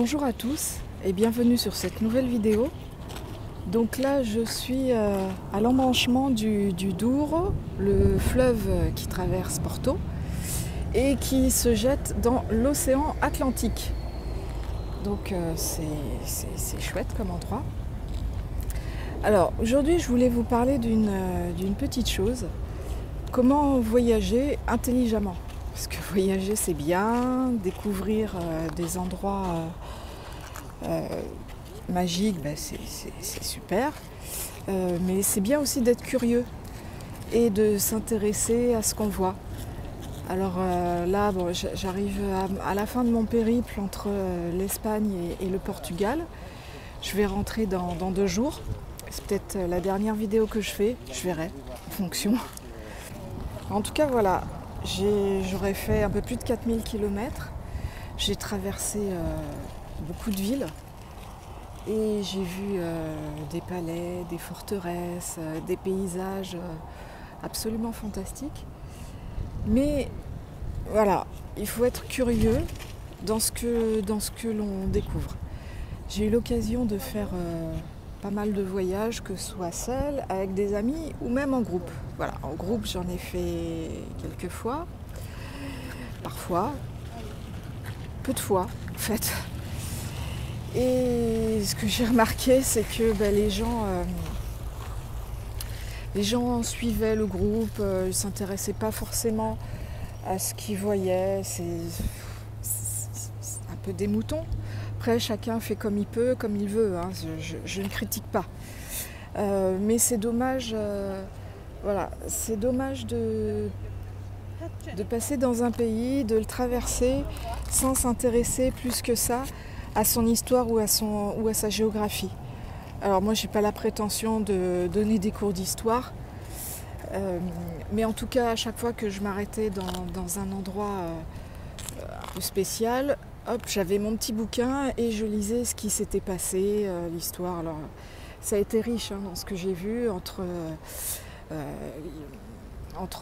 Bonjour à tous et bienvenue sur cette nouvelle vidéo. Donc là je suis à l'embranchement du Douro, le fleuve qui traverse Porto et qui se jette dans l'océan Atlantique. Donc c'est chouette comme endroit. Alors aujourd'hui je voulais vous parler d'une petite chose. Comment voyager intelligemment? Parce que voyager c'est bien, découvrir des endroits magiques, c'est super. Mais c'est bien aussi d'être curieux et de s'intéresser à ce qu'on voit. Alors là, bon, j'arrive à la fin de mon périple entre l'Espagne et le Portugal. Je vais rentrer dans 2 jours. C'est peut-être la dernière vidéo que je fais, je verrai en fonction. En tout cas, voilà, j'aurais fait un peu plus de 4000 km. J'ai traversé beaucoup de villes et j'ai vu des palais, des forteresses, des paysages absolument fantastiques. Mais voilà, il faut être curieux dans ce que l'on découvre. J'ai eu l'occasion de faire pas mal de voyages, que ce soit seul, avec des amis ou même en groupe. Voilà, en groupe j'en ai fait quelques fois, parfois, peu de fois en fait. Et ce que j'ai remarqué, c'est que les gens suivaient le groupe, ils ne s'intéressaient pas forcément à ce qu'ils voyaient. C'est un peu des moutons. Après, chacun fait comme il peut, comme il veut, hein. Je ne critique pas. Mais c'est dommage, voilà, c'est dommage de passer dans un pays, de le traverser sans s'intéresser plus que ça à son histoire ou à sa géographie. Alors moi, j'ai pas la prétention de donner des cours d'histoire, mais en tout cas, à chaque fois que je m'arrêtais dans un endroit un peu spécial, hop, j'avais mon petit bouquin et je lisais ce qui s'était passé, l'histoire. Alors, ça a été riche hein, dans ce que j'ai vu entre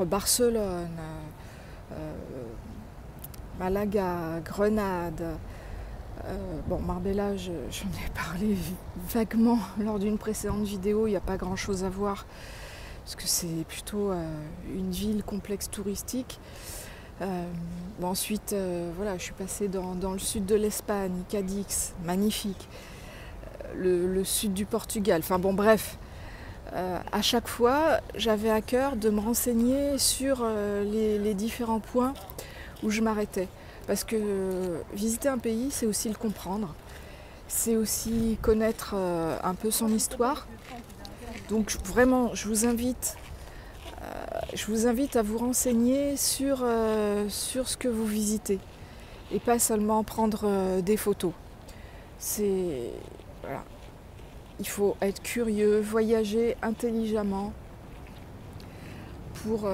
Barcelone, Malaga, Grenade. Bon, Marbella, j'en ai parlé vaguement lors d'une précédente vidéo, il n'y a pas grand chose à voir parce que c'est plutôt une ville complexe touristique. Bon, ensuite, voilà, je suis passée dans le sud de l'Espagne, Cadix, magnifique, le sud du Portugal, enfin bon bref, à chaque fois j'avais à cœur de me renseigner sur les différents points où je m'arrêtais. Parce que visiter un pays, c'est aussi le comprendre, c'est aussi connaître un peu son histoire. Donc vraiment, je vous invite à vous renseigner sur ce que vous visitez et pas seulement prendre des photos. Voilà. Il faut être curieux, voyager intelligemment pour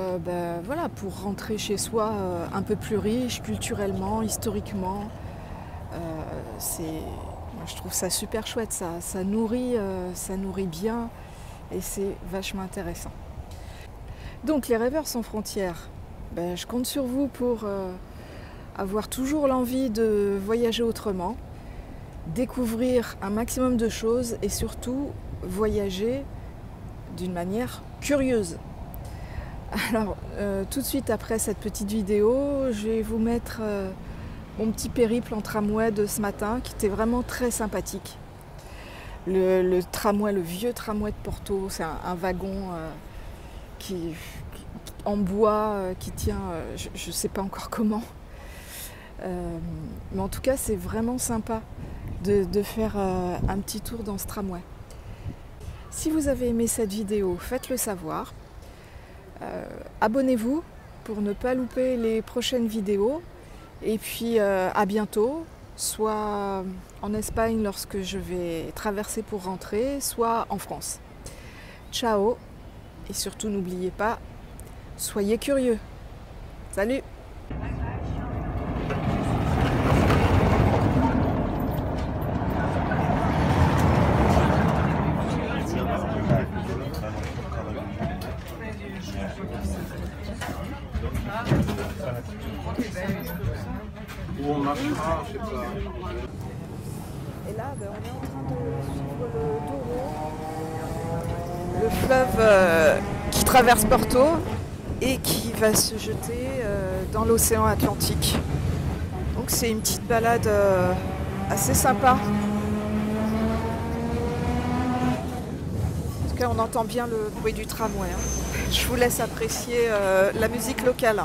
rentrer chez soi un peu plus riche culturellement, historiquement. Moi, je trouve ça super chouette, ça nourrit bien et c'est vachement intéressant. Donc les rêveurs sans frontières, je compte sur vous pour avoir toujours l'envie de voyager autrement, découvrir un maximum de choses et surtout voyager d'une manière curieuse. Alors, tout de suite après cette petite vidéo, je vais vous mettre mon petit périple en tramway de ce matin qui était vraiment très sympathique. Le tramway, le vieux tramway de Porto, c'est un wagon en bois qui tient, je ne sais pas encore comment. Mais en tout cas, c'est vraiment sympa de faire un petit tour dans ce tramway. Si vous avez aimé cette vidéo, faites-le savoir. Abonnez-vous pour ne pas louper les prochaines vidéos et puis à bientôt, soit en Espagne lorsque je vais traverser pour rentrer, soit en France. Ciao et surtout n'oubliez pas, soyez curieux. Salut! Où on marchera, je sais pas. le fleuve qui traverse Porto et qui va se jeter dans l'océan Atlantique. Donc c'est une petite balade assez sympa. En tout cas, on entend bien le bruit du tramway, hein. Je vous laisse apprécier la musique locale.